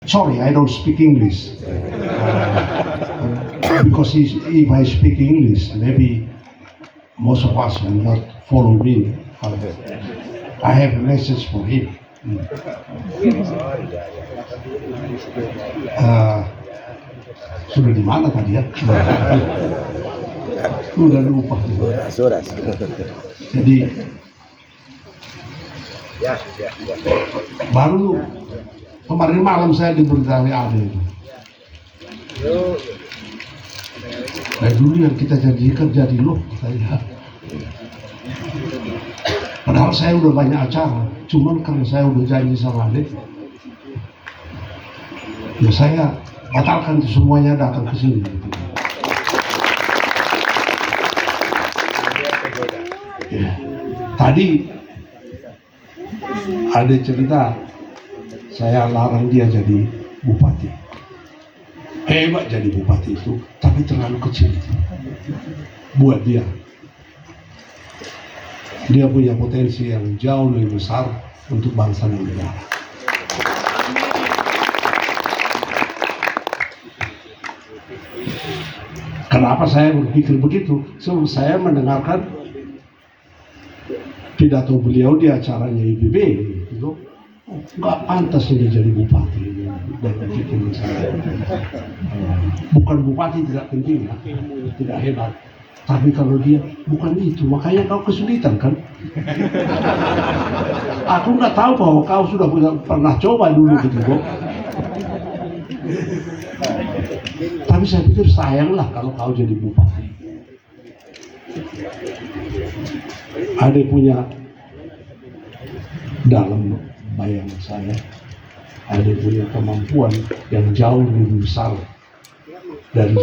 Sorry, I don't speak English. Because if I speak English, maybe most of us will not follow me. I have a message for him. Sudah di mana tadi ya? Sudah lupa. Sudah. Jadi baru kemarin malam saya diberitahu Ade itu. Nah dulu yang kita jadikan jadi loh saya. Padahal saya udah banyak acara, cuman karena saya udah janji sama Ade, ya saya batalkan semuanya datang ke sini. Gitu. Ya. Tadi ada cerita saya larang dia jadi bupati. Hebat jadi bupati itu, tapi terlalu kecil itu buat dia. Dia punya potensi yang jauh lebih besar untuk bangsa dan negara. Kenapa saya berpikir begitu? So, saya mendengarkan pidato beliau di acaranya IPB gitu. Nggak pantas dia jadi bupati dan pikir saya. Bukan bupati tidak penting, tidak hebat. Tapi kalau dia bukan itu, makanya kau kesulitan kan? Aku nggak tahu bahwa kau sudah pernah coba dulu gitu kok. Tapi saya pikir sayanglah kalau kau jadi bupati. Ada punya dalam bayangan saya, ada punya kemampuan yang jauh lebih besar dari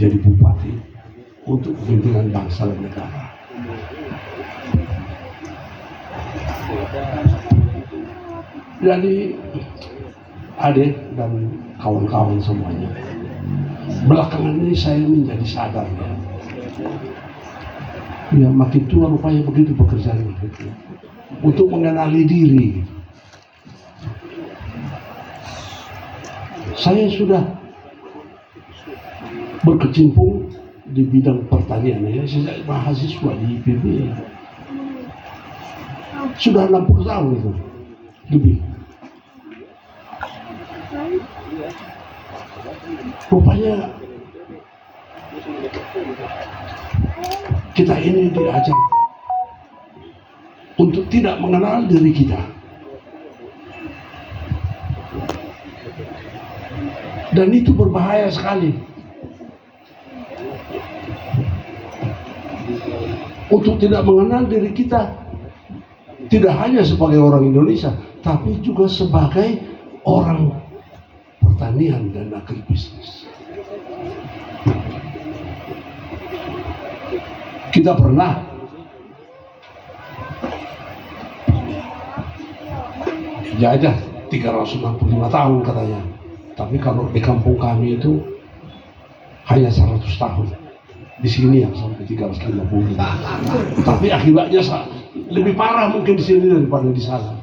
jadi bupati untuk kepentingan bangsa dan negara. Jadi Ade dan kawan-kawan semuanya, belakangan ini saya menjadi sadar ya makin tua rupanya begitu pekerjaan itu, untuk mengenali diri. Saya sudah berkecimpung di bidang pertanian ya sejak mahasiswa di IPB. Sudah 60 tahun itu lebih. Rupanya kita ini diajar untuk tidak mengenal diri kita. Dan itu berbahaya sekali. Untuk tidak mengenal diri kita, tidak hanya sebagai orang Indonesia, tapi juga sebagai orang pertanian dan agribisnis. Kita pernah dijajah 365 tahun katanya, tapi kalau di kampung kami itu hanya 100 tahun. Di sini yang sampai 350. Tapi akibatnya lebih parah mungkin di sini daripada di sana.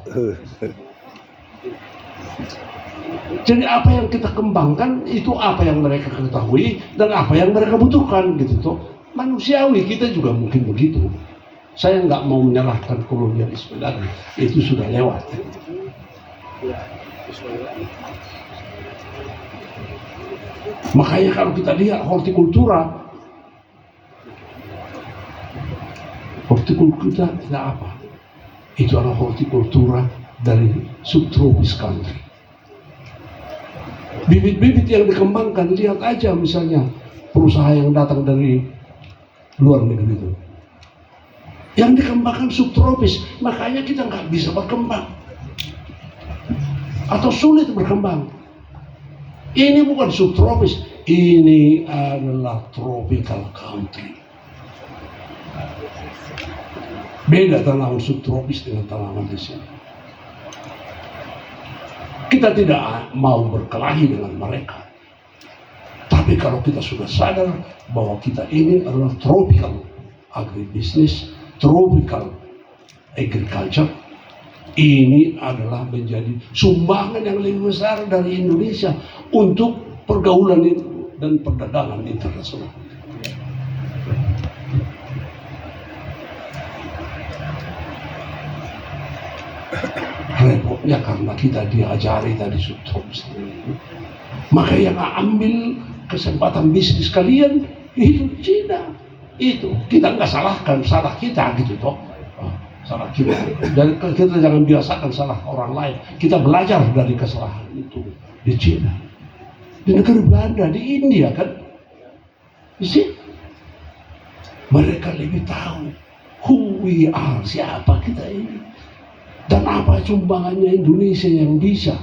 Jadi apa yang kita kembangkan itu apa yang mereka ketahui dan apa yang mereka butuhkan gitu toh. Manusiawi kita juga mungkin begitu. Saya nggak mau menyalahkan kolonialisme dan itu sudah lewat. Makanya kalau kita lihat hortikultura kita tidak apa. Itu adalah hortikultura dari subtropis country. Bibit-bibit yang dikembangkan, lihat aja misalnya perusahaan yang datang dari luar negeri itu. Yang dikembangkan subtropis, makanya kita nggak bisa berkembang. Atau sulit berkembang. Ini bukan subtropis, ini adalah tropical country. Beda tanaman subtropis dengan tanaman di sini. Kita tidak mau berkelahi dengan mereka. Tapi kalau kita sudah sadar bahwa kita ini adalah tropical agribisnis, tropical agriculture, Ini adalah menjadi sumbangan yang lebih besar dari Indonesia untuk pergaulan dan perdagangan internasional. Repotnya karena kita diajari tadi subtrops itu, maka yang ambil kesempatan bisnis kalian itu Cina. Itu kita nggak salahkan, salah kita gitu toh. Salah kita. Dan kita jangan biasakan salah orang lain. Kita belajar dari kesalahan itu di Cina, di negara Belanda, di India kan. Di sini mereka lebih tahu who we are, siapa kita ini. Dan apa sumbangannya Indonesia yang bisa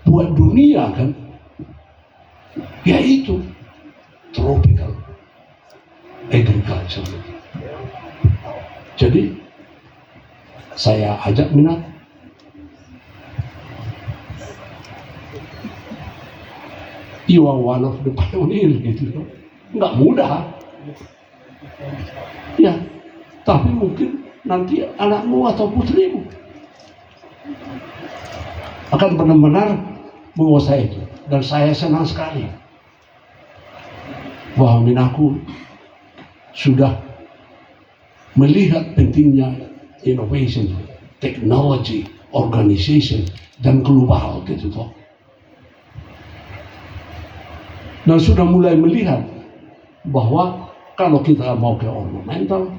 buat dunia kan? Yaitu tropical agriculture. Jadi saya ajak minat. You are one of the pioneer gitu. Nggak mudah. Ya, tapi mungkin nanti anakmu atau putrimu akan benar-benar menguasai itu. Dan saya senang sekali bahwa Minaku sudah melihat pentingnya innovation, technology, organization, dan global gitu toh. Dan sudah mulai melihat bahwa kalau kita mau ke ornamental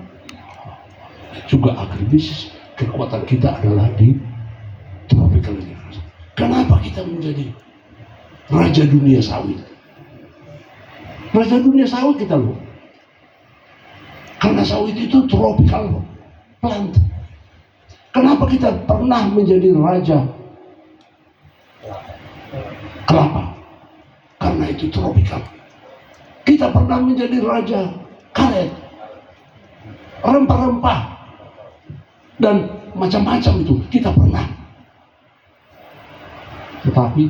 juga agribisnis, kekuatan kita adalah di tropical agriculture. Kenapa kita menjadi raja dunia sawit? Raja dunia sawit kita loh. Karena sawit itu tropical plant. Kenapa kita pernah menjadi raja kelapa? Karena itu tropical. Kita pernah menjadi raja karet, rempah-rempah, dan macam-macam itu kita pernah. Tetapi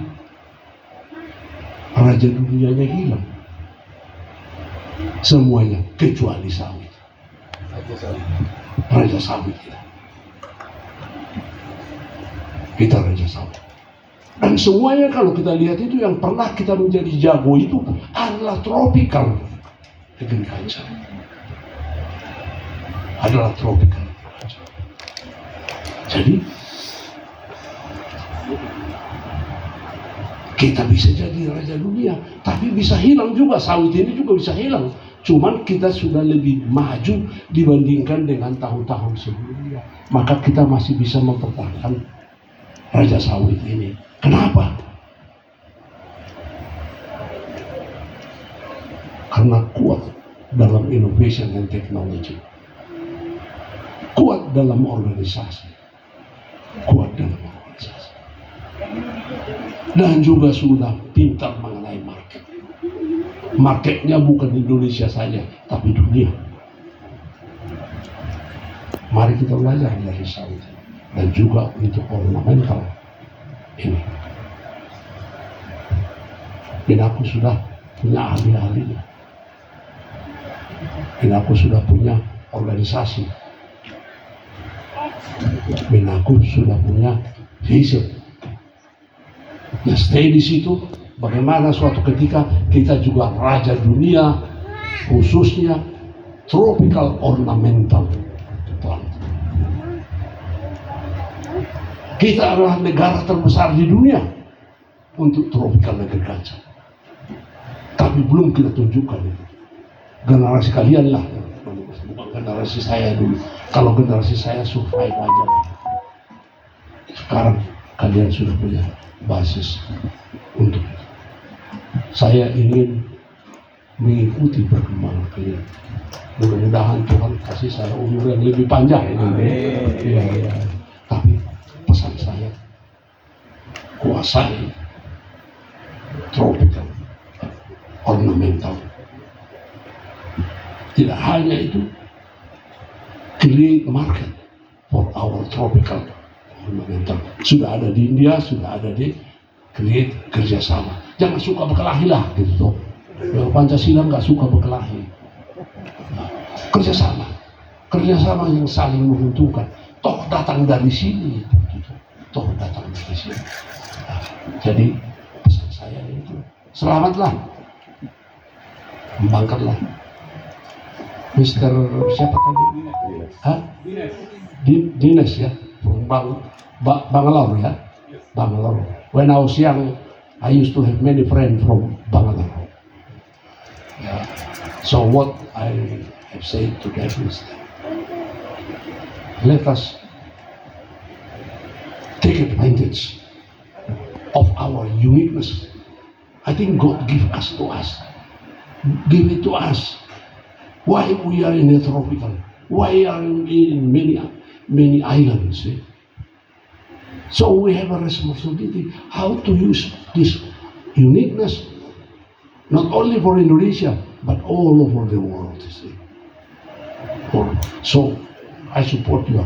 raja dunianya hilang. Semuanya kecuali sawit. Raja sawit kita. Kita raja sawit. Dan semuanya kalau kita lihat itu yang pernah kita menjadi jago itu adalah tropical agriculture. Adalah tropical agriculture. Jadi kita bisa jadi raja dunia, tapi bisa hilang juga, sawit ini juga bisa hilang. Cuman kita sudah lebih maju dibandingkan dengan tahun-tahun sebelumnya. Maka kita masih bisa mempertahankan raja sawit ini. Kenapa? Karena kuat dalam innovation dan technology, kuat dalam organisasi, kuat dalam organisasi, dan juga sudah pintar mengenai market. Marketnya bukan Indonesia saja, tapi dunia. Mari kita belajar dari sawit dan juga untuk ornamental ini. Dan aku sudah punya ahli-ahlinya. Dan aku sudah punya organisasi. Dan aku sudah punya vision. Nah, stay di situ. Bagaimana suatu ketika kita juga raja dunia, khususnya tropical ornamental plant. Kita adalah negara terbesar di dunia untuk tropical agriculture. Tapi belum kita tunjukkan itu. Generasi kalian lah, bukan generasi saya dulu. Kalau generasi saya survive aja. Sekarang kalian sudah punya basis untuk itu. Saya ingin mengikuti perkembangan kalian. Mudah-mudahan Tuhan kasih saya umur yang lebih panjang. Ya. Tapi pesan saya, kuasai tropical ornamental. Tidak hanya itu, create market for our tropical ornamental. Sudah ada di India, sudah ada di create kerjasama. Jangan suka berkelahi lah gitu. Pancasila nggak suka berkelahi. Nah, kerjasama yang saling menguntungkan. Toh datang dari sini. Gitu. toh datang dari sini. Nah, jadi pesan saya itu selamatlah, kembangkanlah. Mister siapa tadi? Hah? Dinas ya, Bangalore ya, Bangalore. When I was young, I used to have many friends from Bangalore. Yeah. So what I have said to them is that let us take advantage of our uniqueness. I think God give it to us. Why we are in a tropical? Why are we in many islands? So we have a responsibility how to use this uniqueness, not only for Indonesia but all over the world. So I support your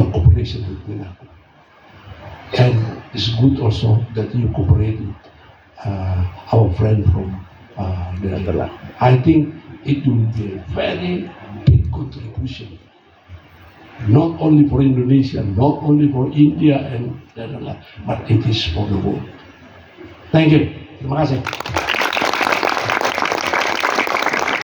cooperation with Minaco, and it's good also that you cooperate with our friend from Netherlands. I think it will be a very big contribution, not only for Indonesia, not only for India and Netherlands, but it is for the world. Thank you. Terima kasih.